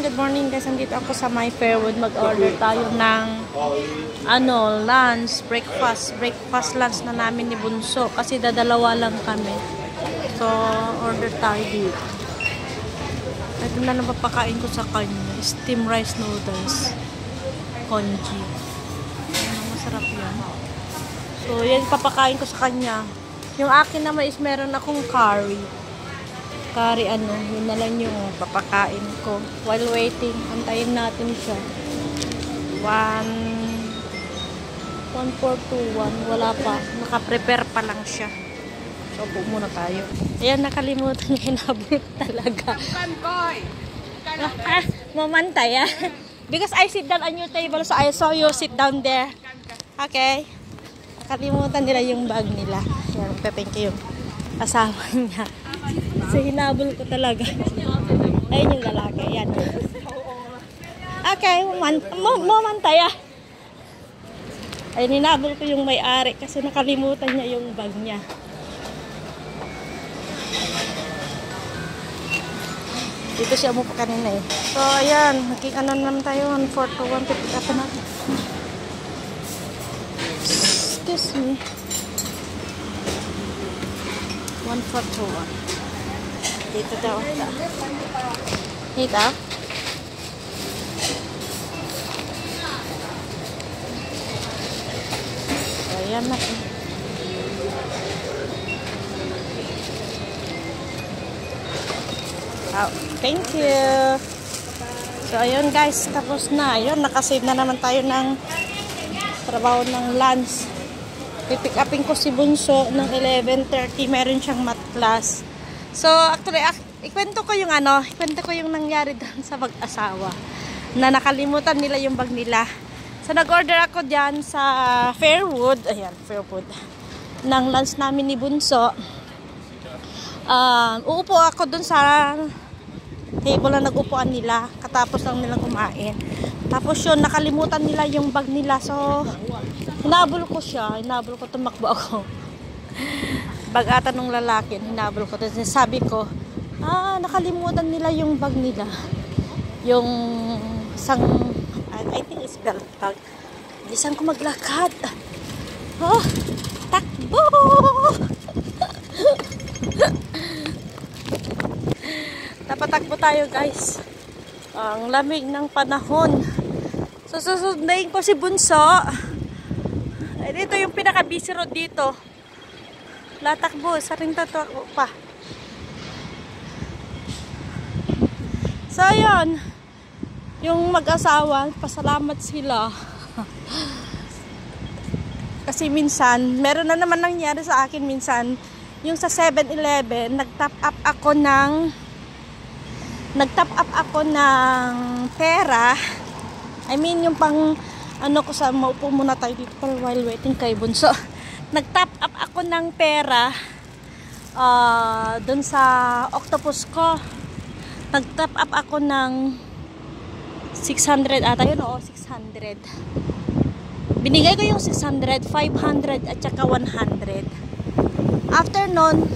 Good morning guys, nandito ako sa My Fairwood. Mag-order tayo ng lunch, breakfast lunch na namin ni Bunso kasi dadalawa lang kami. So, order tayo dito. Ito na lang papakain ko sa kanya. Steam rice noodles. Congee. Masarap yan. So, yan papakain ko sa kanya. Yung akin naman is meron akong curry, yun na lang yung papakain ko. While waiting, antayin natin siya. 1:41, wala pa. Naka-prepare pa lang siya. So, upo muna tayo. Ayan, nakalimutan niya, hinabot talaga. Mamantay, ah. Because I sit down on your table, so I saw you sit down there. Okay. Nakalimutan nila yung bag nila. Ayan, thank you yung kasama niya. So, hinabol ko talaga. Ayun yung lalaki. Ayan. Okay, mamantay ah. Ayun, hinabol ko yung may-ari kasi nakalimutan niya yung bag niya. Dito siya umupo kanina eh. So, ayan. Naging naman tayo. 1:41. Pipick up natin. Excuse me. 1:41. Dito daw. Dito. So, ayan na. Oh, thank you. So, ayun guys. Tapos na. Ayun, nakasave na naman tayo ng trabaho ng lunch. Pipick upin ko si Bunso ng 11:30. Meron siyang math class. So, actually, ikwento ko yung nangyari doon sa mag-asawa. Na nakalimutan nila yung bag nila. So, nag-order ako dyan sa Fairwood. Ayan, Fairwood. Ng lunch namin ni Bunso. Uupo ako doon sa table na nag-upuan nila. Katapos lang nilang kumain. Tapos yun, nakalimutan nila yung bag nila. So, hinabol ko siya. Hinabol ko, tumakbo ako. Bag ata nung lalaki, hinabol ko. Tapos sabi ko, nakalimutan nila yung bag nila. Yung I think it's belt bag. Bilisan ko maglakad. Oh, takbo! Tapatakbo tayo guys. Ang lamig ng panahon. So, susundayin ko si Bunso. Dito yung pinaka-busy road dito. Latakbo, saring tatakbo pa. So, yun. Yung mag-asawa, pasalamat sila. Kasi minsan, meron na naman nangyari sa akin minsan. Yung sa 7-Eleven, nag-top up ako ng pera. I mean, yung pang, maupo muna tayo dito while waiting kay Bunso. Nag-top up ako ng pera dun sa octopus ko. Nag-top up ako ng 600 ata yun, oo, 600. Binigay ko yung 600, 500 at saka 100. After nun,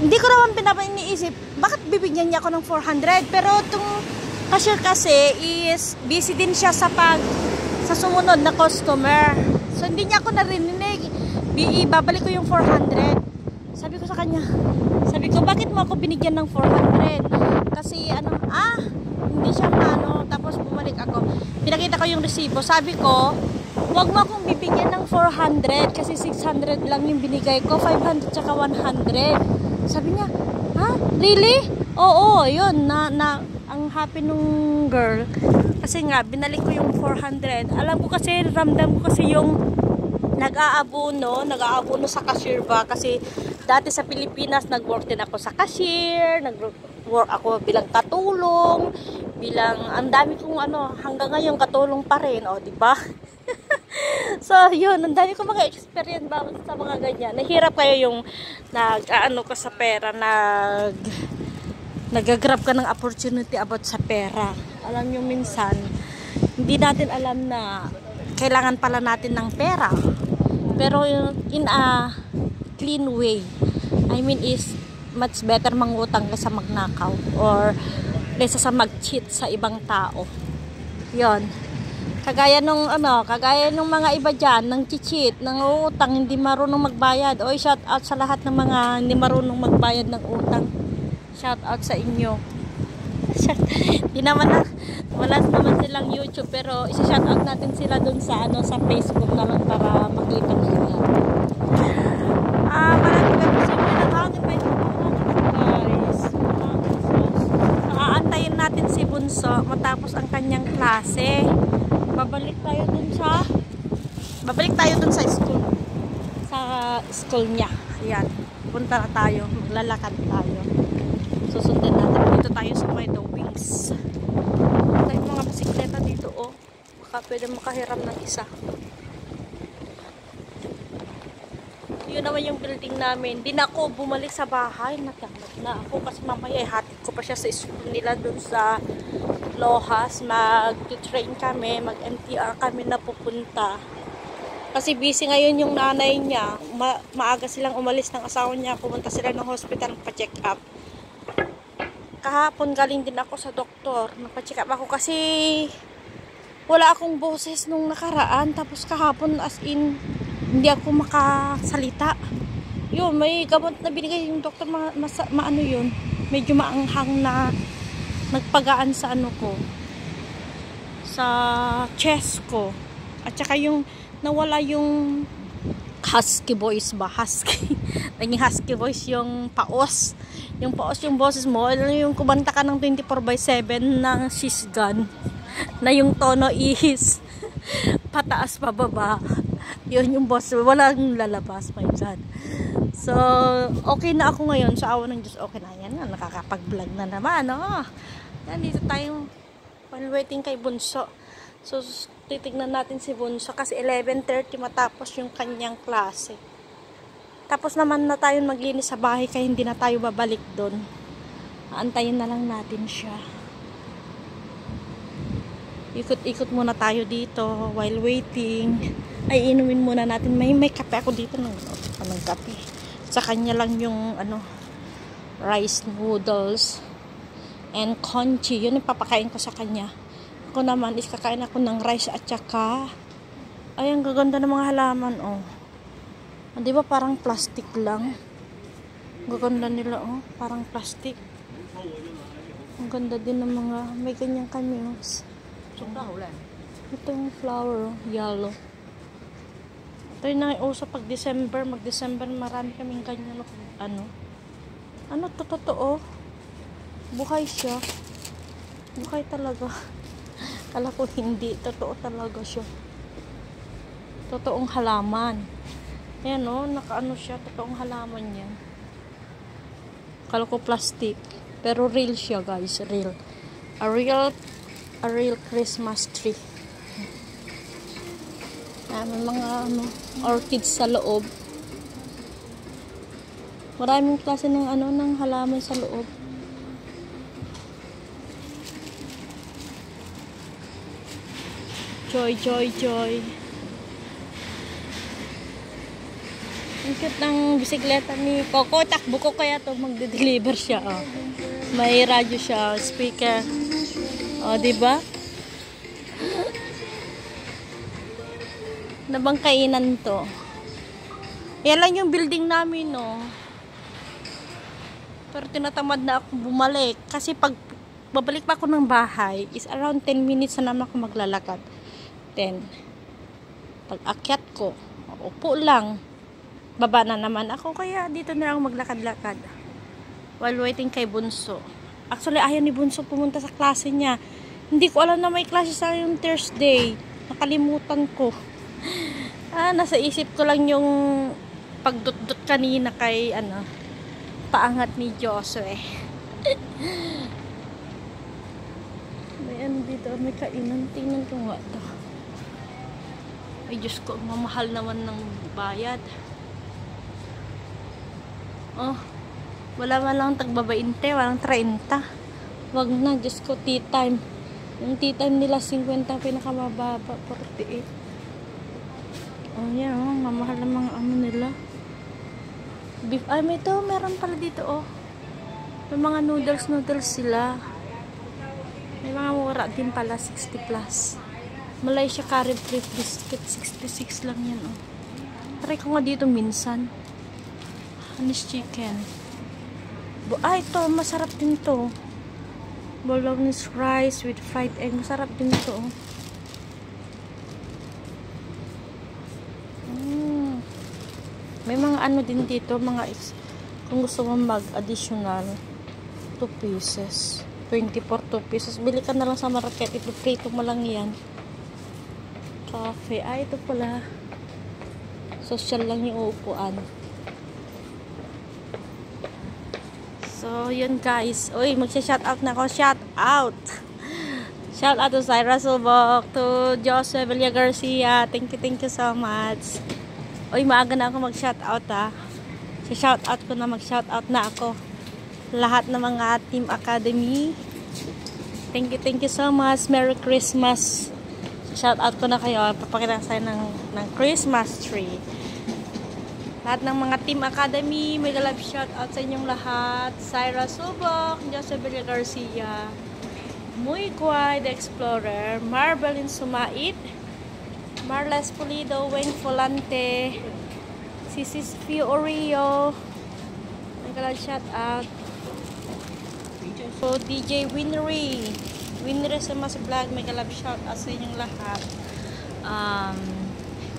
hindi ko naman iniisip bakit bibigyan niya ako ng 400. Pero itong cashier kasi is busy din siya sa sumunod na customer. So, hindi niya ako narinig. Babalik ko yung 400. Sabi ko sa kanya, bakit mo ako binigyan ng 400? Kasi, hindi siya tapos bumalik ako. Pinakita ko yung resibo. Sabi ko, huwag mo akong bibigyan ng 400 kasi 600 lang yung binigay ko. 500 tsaka 100. Sabi niya, really? Oo, yun. Ang happy nung girl. Kasi nga, binalik ko yung 400. Alam ko kasi, ramdam ko kasi yung nag-aabuno sa cashier ba. Kasi dati sa Pilipinas, nag-work din ako sa cashier, nag-work ako bilang katulong, ang dami kong hanggang ngayon katulong pa rin, diba? So, yun, ang dami kong mga experience ba sa mga ganyan. Nahirap kayo yung ka sa pera, nag-grab ka ng opportunity about sa pera. Alam nyo, minsan, hindi natin alam na kailangan pala natin ng pera. Pero in a clean way. I mean is much better mangutang kaysa magnakaw or kaysa sa mag-cheat sa ibang tao. Yon. Kagaya nung mga iba diyan nang cheat, nang utang, hindi marunong magbayad. Oy, shout out sa lahat ng mga hindi marunong magbayad ng utang. Shout out sa inyo. Di naman na, wala naman silang YouTube, pero isa-shout out natin sila dun sa sa Facebook na lang para makita nila. Maraming kasi pinatawagin pa yung guys. Aantayin natin si Bunso matapos ang kanyang klase. Babalik tayo dun sa school. Sa school niya. Ayan. Punta na tayo. Maglalakad tayo. Susundin natin. Dito tayo sa may The Wings. Tayo mga bisikleta dito, oh. Baka pwede makahiram ng isa. Yun naman yung building namin. Di na ako bumalik sa bahay. Natamad na ako kasi mamaya hatid ko pa siya sa school nila dun sa Lohas. Mag-train kami. Mag-MTR kami na pupunta. Kasi busy ngayon yung nanay niya. Maaga silang umalis ng asawa niya. Pumunta sila ng hospital pa-check up. Kahapon galing din ako sa doktor. Nagpa-check up ako kasi wala akong boses nung nakaraan. Tapos kahapon as in hindi ako makasalita. Yun, may gamot na binigay yung doktor. Maano yun. Medyo maanghang na nagpagaan sa ko. Sa chest ko. At saka yung nawala yung husky voice ba? Husky. Naging husky voice yung paos. Yung paos yung boses mo. Yung kumanta ka ng 24/7 ng shishgun. Na yung tono is pataas pababa. Yun yung boss. Walang lalabas. My God. So, okay na ako ngayon. Sa awa ng Diyos, okay na yan. Nakakapag-vlog na naman. Oh. Nandito tayo while waiting kay Bunso. So, titignan natin si Bunso kasi 11:30 matapos yung kanyang klase. Tapos naman na tayo maglinis sa bahay kaya hindi na tayo babalik doon. Aantayin na lang natin siya. Ikot-ikot muna tayo dito while waiting. Ay, inumin muna natin. May kape ako dito ng kape. Sa kanya lang yung rice noodles and congee. Yun yung papakain ko sa kanya. Ako naman is kakain ako ng rice at saka ay, ang gaganda ng mga halaman, oh. Di ba parang plastic lang? Gaganda nila, oh. Parang plastic. Ang ganda din ng mga may ganyan kami, oh. Ito yung flower, oh. Yellow. Ito yung naiuso pag December. Mag-December marami kaming ganyan, totoo. Buhay siya. Buhay talaga. Kala ko hindi. Totoo talaga siya. Totoong halaman. Ayan, o. Nakaano siya. Totoong halaman yan. Kala ko plastic. Pero real siya, guys. Real. A real Christmas tree. May mga orchids sa loob. Maraming klase ng ng halaman sa loob. Joy. Ang cute ng bisikleta ni Coco. Takbo ko kaya to magde-deliver siya. Oh. May radyo siya, speaker. Oh, diba? Nabang kainan to. Yan lang yung building namin, no. Pero tinatamad na ako bumalik. Kasi pag babalik pa ako ng bahay, is around 10 minutes na naman ako maglalakad. 10. Pag akyat ko, upo lang. Baba na naman ako. Kaya dito na ako maglakad-lakad. While waiting kay Bunso. Actually, ayaw ni Bunso pumunta sa klase niya. Hindi ko alam na may klase sa yung Thursday. Nakalimutan ko. Nasa isip ko lang yung pagdut-dut kanina kay paangat ni Josue. May dito, may kainan. Tingnan ko nga ito. Ay, Diyos ko, mamahal naman ng bayad. Oh, wala man lang tagbabainte, walang 30. Wag na, Diyos ko, tea time. Yung tea time nila, 50, pinakamababa, 48. Oh, yan, oh, mamahal ng mga nila. Beef, ay, may ito, meron pala dito, oh. May mga noodles sila. mura din pala, 60 plus. Malaysia curry beef biscuit, 66 lang yan, oh. Try ko nga dito minsan. Honest chicken. Ito, masarap din to. Bolognese rice with fried egg. Masarap din to, oh. May mga ano din dito, mga kung gusto mo mag-additional 2 pieces. 24 2 pieces. Bili ka na lang sa market. Ipiprito mo lang yan. Cafe. Ito pala. Social lang yung uupuan. So, yun guys. Uy, magsha-shoutout na ako. Shoutout! Shoutout to Syra Subok, to Jose Villa Garcia. Thank you so much. Uy, maaga na ako mag-shoutout, ha. Shoutout ko na, mag-shoutout na ako. Lahat ng mga Team Academy. Thank you so much. Merry Christmas. Shoutout ko na kayo. Papakita ko sa'yo ng Christmas tree. Lahat ng mga Team Academy, mega love shoutout sa inyong lahat. Syra Subok, Jose Villa Garcia, Muy Kway, The Explorer, Marbelin Sumait, Marles Pulido, Wayne Folante, Sisis Fiorio, mega love shoutout. So, DJ Winry sa mas vlog, mega love shoutout sa inyong lahat.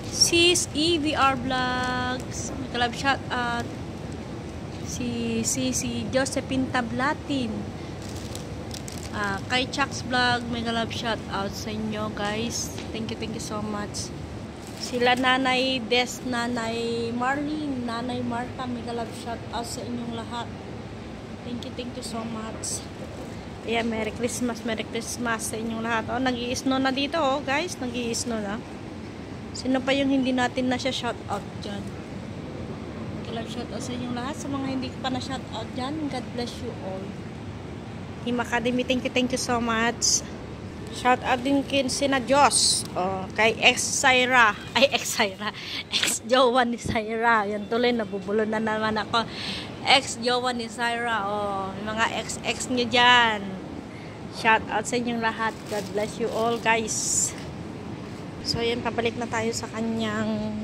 Sis EVR Vlogs, mega love shoutout. Si Josephine Tablatin, kay Chuck's Vlog, mega love shoutout sa inyo guys. Thank you so much. Sila Nanay Des, Nanay Marlene, Nanay Marta, mega love shoutout sa inyong lahat. Thank you so much. Kaya Merry Christmas sa inyong lahat. Oh, nag-i-snow na dito, oh guys, nag-i-snow na. Sino pa yung hindi natin na siya shoutout dyan? Mega love shoutout sa inyong lahat. Sa mga hindi pa na shoutout dyan, God bless you all. Team Academy, thank you so much. Shoutout din kin sina Diyos. Oh, kay ex-Syra. Ay, ex-Syra. Ex-jowa ni Syra. Yan tuloy, nabubulo na naman ako. Ex-jowa ni Syra. Oh, mga ex-ex nyo dyan. Shoutout sa inyong lahat. God bless you all, guys. So, yan, pabalik na tayo sa kanyang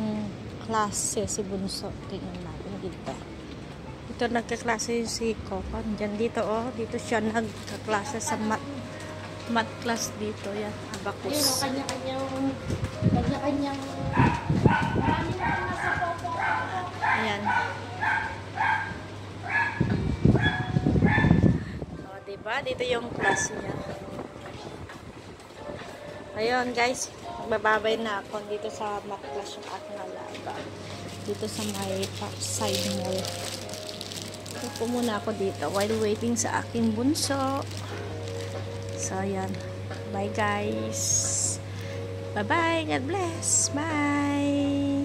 klase, si Bunso. Tingnan natin dito. Ito, nagkaklase yung si Coco. Diyan dito, oh. Dito siya nagkaklase sa math class dito. Yan, abacus. Kanya-kanyang Ayan. So, diba? Dito yung class niya. Ayun, guys. Bababay na ako dito sa math class yung aking alaga. Dito sa may side mall. Upo muna ako dito while waiting sa aking bunso. So, ayan. Bye, guys. Bye-bye. God bless. Bye.